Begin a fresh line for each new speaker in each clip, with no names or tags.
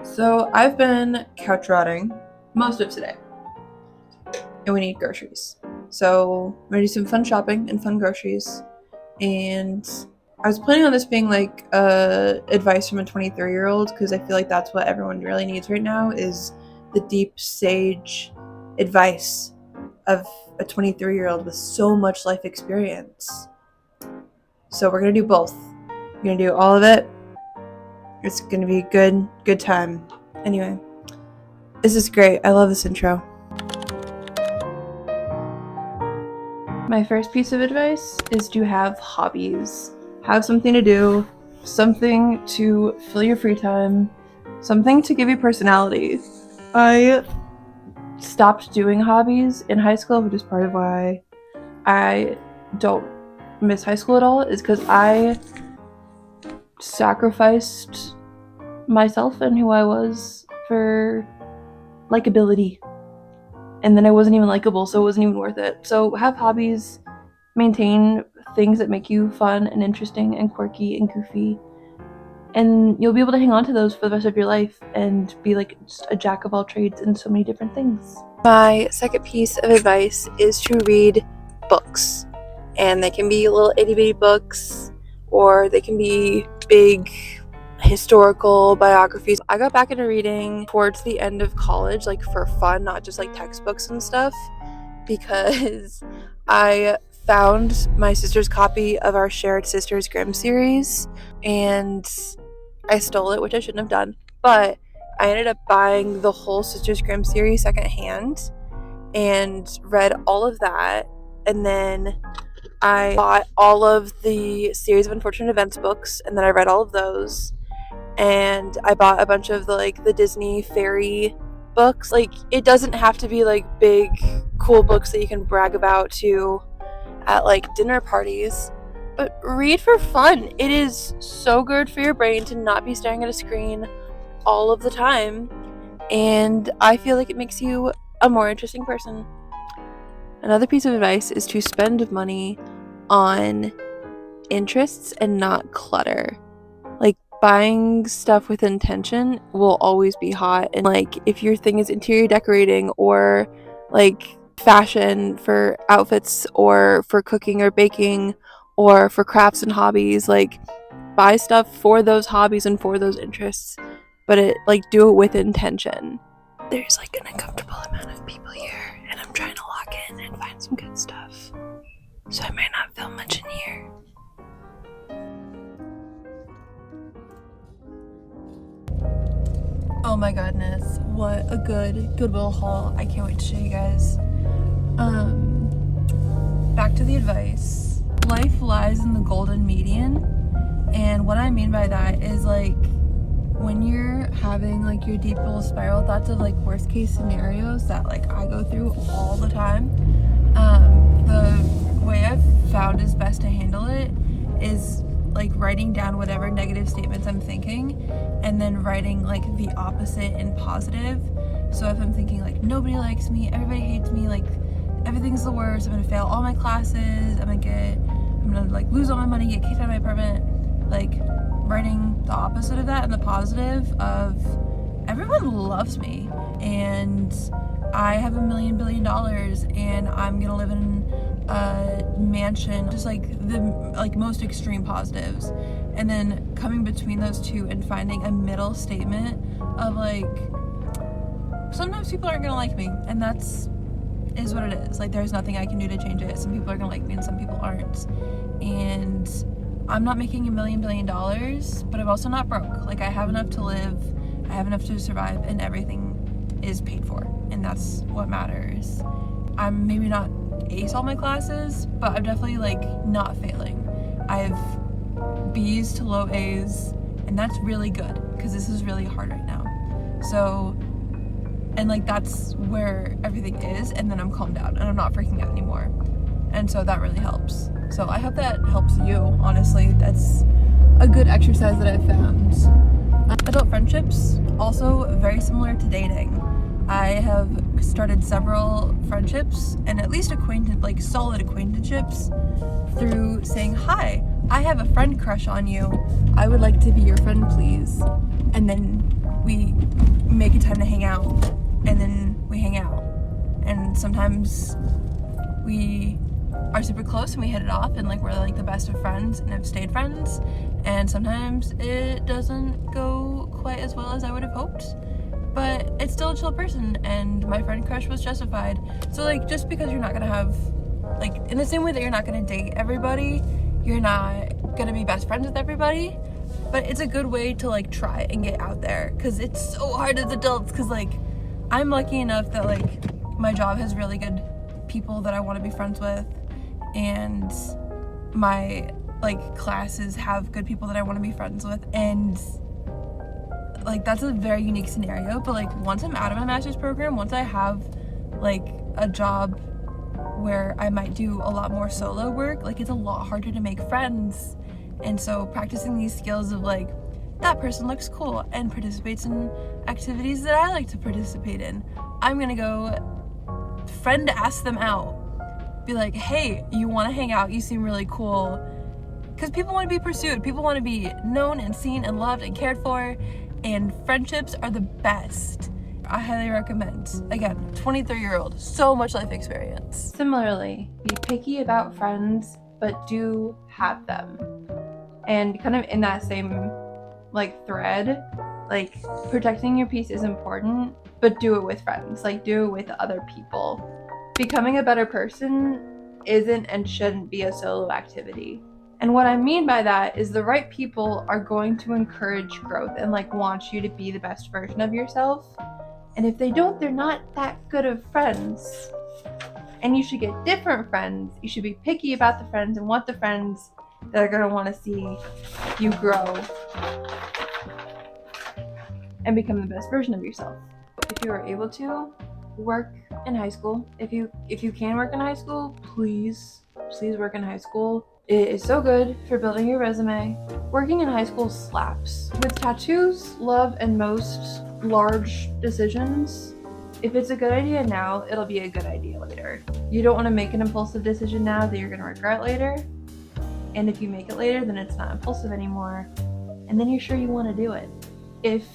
So I've been couch rotting most of today, and we need groceries. So I'm gonna do some fun shopping and fun groceries. And I was planning on this being like advice from a 23-year-old because I feel like that's what everyone really needs right now is the deep sage advice of a 23-year-old with so much life experience. So we're gonna do both. We're gonna do all of it. It's gonna be a good time. Anyway, this is great. I love this intro. My first piece of advice is to have hobbies. Have something to do, something to fill your free time, something to give you personality. I stopped doing hobbies in high school, which is part of why I don't miss high school at all, is because I sacrificed myself and who I was for likability. And then I wasn't even likable, so it wasn't even worth it. So have hobbies, maintain things that make you fun and interesting and quirky and goofy, and you'll be able to hang on to those for the rest of your life and be like just a jack of all trades in so many different things. My second piece of advice is to read books, and they can be little itty-bitty books or they can be big historical biographies. I got back into reading towards the end of college, like for fun, not just like textbooks and stuff, because I found my sister's copy of our shared Sisters Grimm series and I stole it, which I shouldn't have done, but I ended up buying the whole Sisters Grimm series secondhand and read all of that, and then I bought all of the Series of Unfortunate Events books, and then I read all of those, and I bought a bunch of the Disney fairy books. Like, it doesn't have to be like big cool books that you can brag about to at like dinner parties, but read for fun. It is so good for your brain to not be staring at a screen all of the time, and I feel like it makes you a more interesting person. Another piece of advice is to spend money on interests and not clutter. Like, buying stuff with intention will always be hot, and like if your thing is interior decorating or like fashion for outfits or for cooking or baking or for crafts and hobbies, like buy stuff for those hobbies and for those interests, but do it with intention. There's like an uncomfortable amount of people here, and I'm trying to lock in and find some good stuff, so I might not film much in here. Oh my goodness, what a good Goodwill haul. I can't wait to show you guys. Back to the advice. Life lies in the golden median, and what I mean by that is like when you're having like your deep little spiral thoughts of like worst case scenarios that like I go through all the time, the way I've found is best to handle it is like writing down whatever negative statements I'm thinking and then writing like the opposite in positive. So if I'm thinking like nobody likes me, everybody hates me, like everything's the worst, I'm gonna fail all my classes, I'm gonna like lose all my money, get kicked out of my apartment, like writing the opposite of that and the positive of everyone loves me and I have $1 billion and I'm gonna live in a mansion, just like the most extreme positives, and then coming between those two and finding a middle statement of like sometimes people aren't gonna like me, and that's is what it is. Like, there's nothing I can do to change it. Some people are gonna like me and some people aren't, and I'm not making $1 billion, but I'm also not broke. Like, I have enough to live, I have enough to survive, and everything is paid for, and that's what matters. I'm maybe not ace all my classes, but I'm definitely like not failing. I have B's to low A's, and that's really good because this is really hard right now. So, and like that's where everything is, and then I'm calmed down and I'm not freaking out anymore, and so that really helps. So I hope that helps you. Honestly, that's a good exercise that I've found. Adult friendships, also very similar to dating. I have started several friendships and at least solid acquaintanceships through saying, hi, I have a friend crush on you. I would like to be your friend, please. And then we make a time to hang out, and then we hang out. And sometimes we are super close and we hit it off, and like we're like the best of friends and have stayed friends. And sometimes it doesn't go quite as well as I would have hoped, but it's still a chill person, and my friend crush was justified. So like, just because you're not gonna have, like, in the same way that you're not gonna date everybody, you're not gonna be best friends with everybody, but it's a good way to like try and get out there, because it's so hard as adults. Because like, I'm lucky enough that like my job has really good people that I want to be friends with, and my like classes have good people that I want to be friends with, and like that's a very unique scenario. But like, once I'm out of my master's program, once I have like a job where I might do a lot more solo work, like it's a lot harder to make friends. And so practicing these skills of like, that person looks cool and participates in activities that I like to participate in, I'm gonna go friend ask them out, be like, hey, you want to hang out, you seem really cool. Because people want to be pursued, people want to be known and seen and loved and cared for, and friendships are the best. I highly recommend. Again, 23-year-old, so much life experience. Similarly, be picky about friends, but do have them. And kind of in that same like thread, like protecting your peace is important, but do it with friends, like do it with other people. Becoming a better person isn't and shouldn't be a solo activity. And what I mean by that is the right people are going to encourage growth and like want you to be the best version of yourself. And if they don't, they're not that good of friends. And you should get different friends. You should be picky about the friends and want the friends that are going to want to see you grow and become the best version of yourself. If you are able to work in high school, if you can work in high school, please work in high school. It is so good for building your resume. Working in high school slaps. With tattoos, love, and most large decisions, if it's a good idea now, it'll be a good idea later. You don't want to make an impulsive decision now that you're going to regret later. And if you make it later, then it's not impulsive anymore. And then you're sure you want to do it. If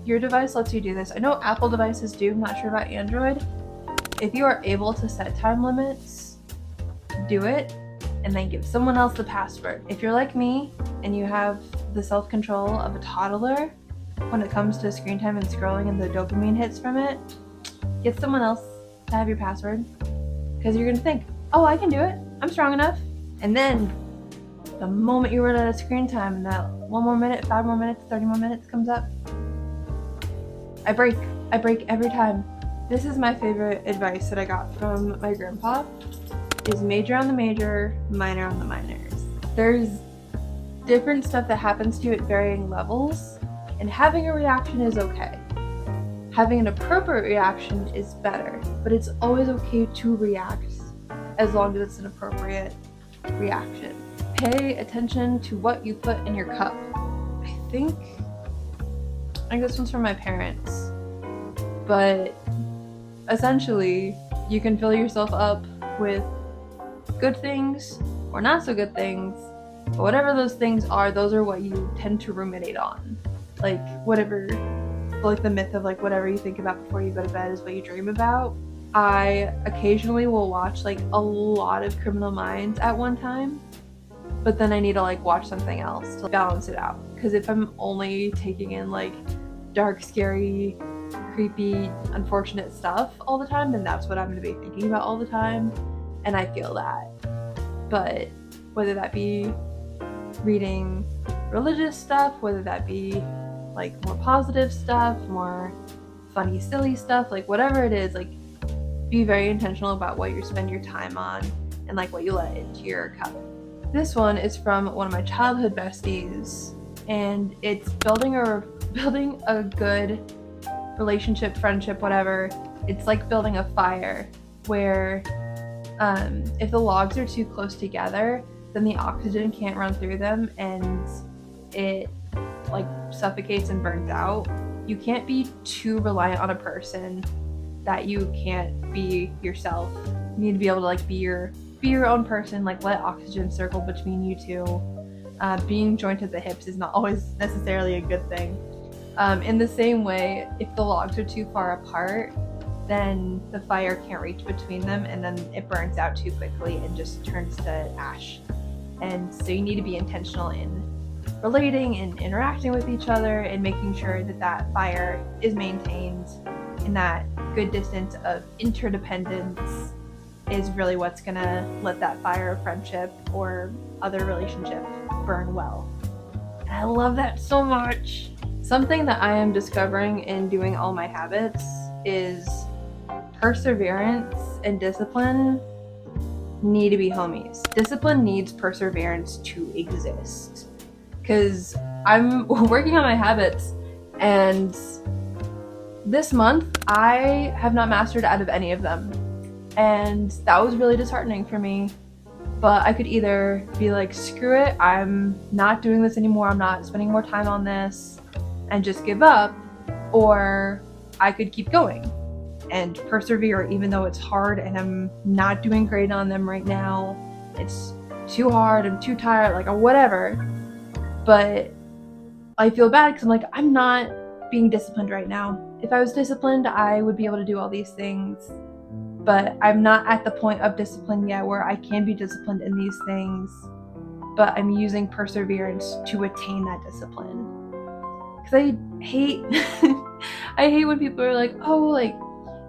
your device lets you do this, I know Apple devices do, I'm not sure about Android. If you are able to set time limits, do it, and then give someone else the password. If you're like me and you have the self-control of a toddler when it comes to screen time and scrolling and the dopamine hits from it, get someone else to have your password, because you're gonna think, oh, I can do it, I'm strong enough. And then the moment you run out of screen time and that 1 more minute, 5 more minutes, 30 more minutes comes up, I break every time. This is my favorite advice that I got from my grandpa, is major on the major, minor on the minors. There's different stuff that happens to you at varying levels, and having a reaction is okay. Having an appropriate reaction is better, but it's always okay to react as long as it's an appropriate reaction. Pay attention to what you put in your cup. I think this one's from my parents, but essentially you can fill yourself up with good things or not so good things, but whatever those things are, those are what you tend to ruminate on. Like whatever, like the myth of like whatever you think about before you go to bed is what you dream about. I occasionally will watch like a lot of Criminal Minds at one time, but then I need to like watch something else to balance it out. Because if I'm only taking in like dark, scary, creepy, unfortunate stuff all the time, then that's what I'm going to be thinking about all the time, and I feel that. But whether that be reading religious stuff, whether that be like more positive stuff, more funny, silly stuff, like whatever it is, like be very intentional about what you spend your time on and like what you let into your cup. This one is from one of my childhood besties, and it's building a good relationship, friendship, whatever. It's like building a fire where if the logs are too close together, then the oxygen can't run through them and it like suffocates and burns out. You can't be too reliant on a person that you can't be yourself. You need to be able to like be your own person, like let oxygen circle between you two. Being joined at the hips is not always necessarily a good thing. In the same way, if the logs are too far apart, then the fire can't reach between them, and then it burns out too quickly and just turns to ash. And so you need to be intentional in relating and interacting with each other and making sure that that fire is maintained, and that good distance of interdependence is really what's gonna let that fire of friendship or other relationship burn well. And I love that so much. Something that I am discovering in doing all my habits is perseverance and discipline need to be homies. Discipline needs perseverance to exist. Because I'm working on my habits, and this month I have not mastered out of any of them. And that was really disheartening for me. But I could either be like, screw it, I'm not doing this anymore, I'm not spending more time on this, and just give up, or I could keep going and persevere even though it's hard and I'm not doing great on them right now. It's too hard, I'm too tired, like, or whatever. But I feel bad because I'm like, I'm not being disciplined right now. If I was disciplined, I would be able to do all these things. But I'm not at the point of discipline yet where I can be disciplined in these things. But I'm using perseverance to attain that discipline. Because I hate, I hate when people are like, oh, like,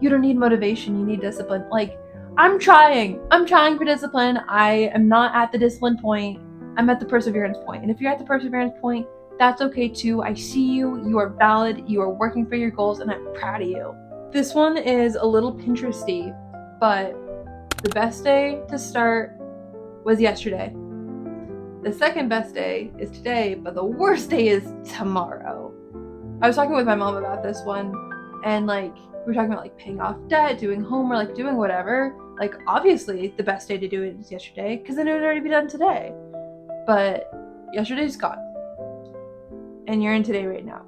you don't need motivation, you need discipline. Like, I'm trying for discipline. I am not at the discipline point. I'm at the perseverance point. And if you're at the perseverance point, that's okay too. I see you, you are valid, you are working for your goals, and I'm proud of you. This one is a little Pinteresty, but the best day to start was yesterday. The second best day is today, but the worst day is tomorrow. I was talking with my mom about this one, and like, we were talking about like paying off debt, doing homework, like doing whatever. Like, obviously the best day to do it is yesterday, because then it would already be done today. But yesterday's gone, and you're in today right now.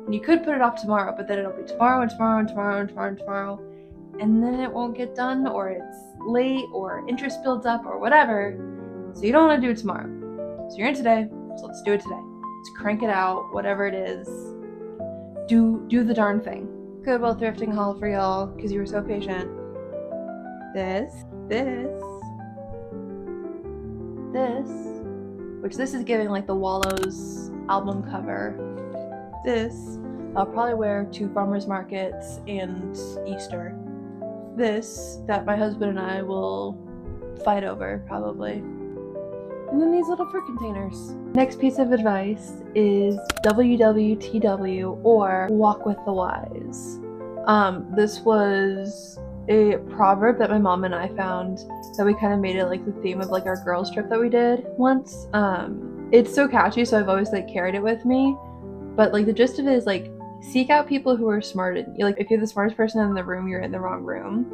And you could put it off tomorrow, but then it'll be tomorrow and tomorrow and tomorrow and tomorrow and tomorrow, and then it won't get done, or it's late, or interest builds up, or whatever. So you don't want to do it tomorrow. So you're in today, so let's do it today. Let's crank it out, whatever it is. Do the darn thing. Goodwill thrifting haul for y'all, because you were so patient. This, which this is giving like the Wallows album cover. This, I'll probably wear to farmers markets and Easter. This, that my husband and I will fight over, probably. And then these little fruit containers. Next piece of advice is WWTW, or walk with the wise. This was a proverb that my mom and I found that we kind of made it like the theme of like our girls trip that we did once. It's so catchy, so I've always like carried it with me. But like the gist of it is like, seek out people who are smarter than you. Like, if you're the smartest person in the room, you're in the wrong room.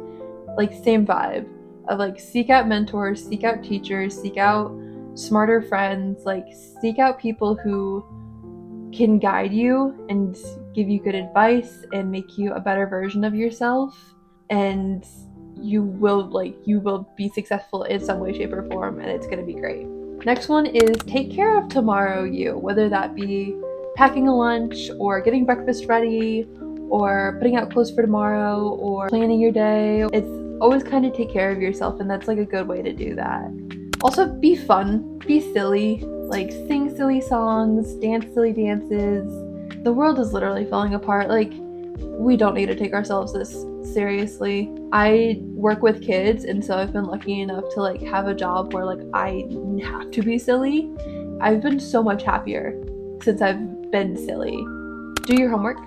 Like, same vibe of like, seek out mentors, seek out teachers, seek out smarter friends, like seek out people who can guide you and give you good advice and make you a better version of yourself, and you will be successful in some way, shape, or form, and it's going to be great. Next one is take care of tomorrow you, whether that be packing a lunch or getting breakfast ready or putting out clothes for tomorrow or planning your day. It's always kind of take care of yourself, and that's like a good way to do that. Also, be fun, be silly, like sing silly songs, dance silly dances. The world is literally falling apart. Like, we don't need to take ourselves this seriously. I work with kids, and so I've been lucky enough to like have a job where like I have to be silly. I've been so much happier since I've been silly. Do your homework.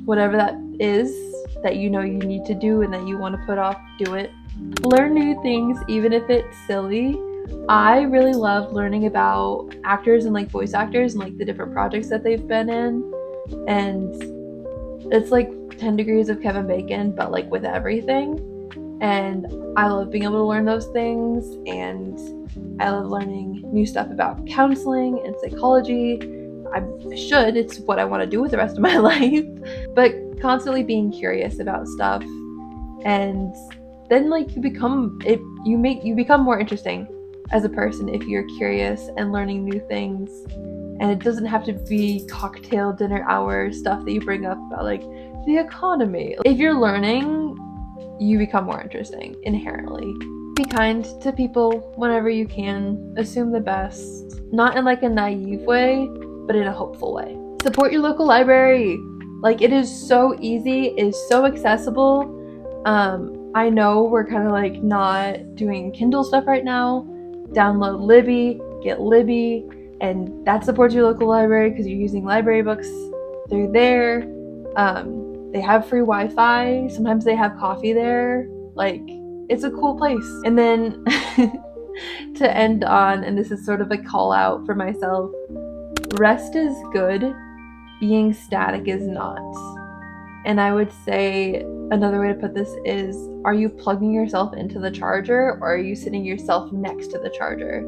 Whatever that is that you know you need to do and that you want to put off, do it. Learn new things, even if it's silly. I really love learning about actors and like voice actors and like the different projects that they've been in. And it's like 10 degrees of Kevin Bacon, but like with everything. And I love being able to learn those things, and I love learning new stuff about counseling and psychology. I should, it's what I want to do with the rest of my life, but constantly being curious about stuff. And then like you become more interesting as a person if you're curious and learning new things And it doesn't have to be cocktail dinner hour stuff that you bring up about like the economy. If you're learning, you become more interesting inherently. Be kind to people whenever you can. Assume the best. Not in like a naive way, but in a hopeful way. Support your local library. Like, it is so easy, it is so accessible. I know we're kind of like not doing Kindle stuff right now. Download Libby, get Libby, and that supports your local library because you're using library books through there. They have free Wi-Fi. Sometimes they have coffee there. Like, it's a cool place. And then to end on, and this is sort of a call out for myself, rest is good, being static is not. And I would say another way to put this is, are you plugging yourself into the charger, or are you sitting yourself next to the charger?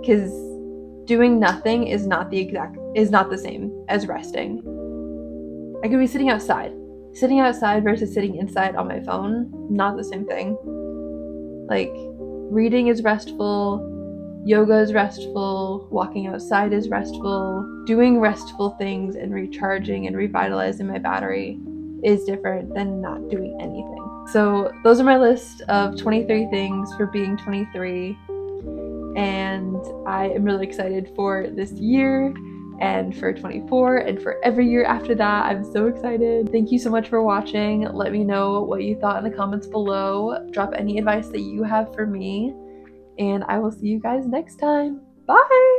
Because doing nothing is not the same as resting. I could be sitting outside. Sitting outside versus sitting inside on my phone, not the same thing. Like, reading is restful, yoga is restful, walking outside is restful, doing restful things and recharging and revitalizing my battery is different than not doing anything. So those are my list of 23 things for being 23, and I am really excited for this year and for 24 and for every year after that. I'm so excited. Thank you so much for watching. Let me know what you thought in the comments below. Drop any advice that you have for me, and I will see you guys next time. Bye!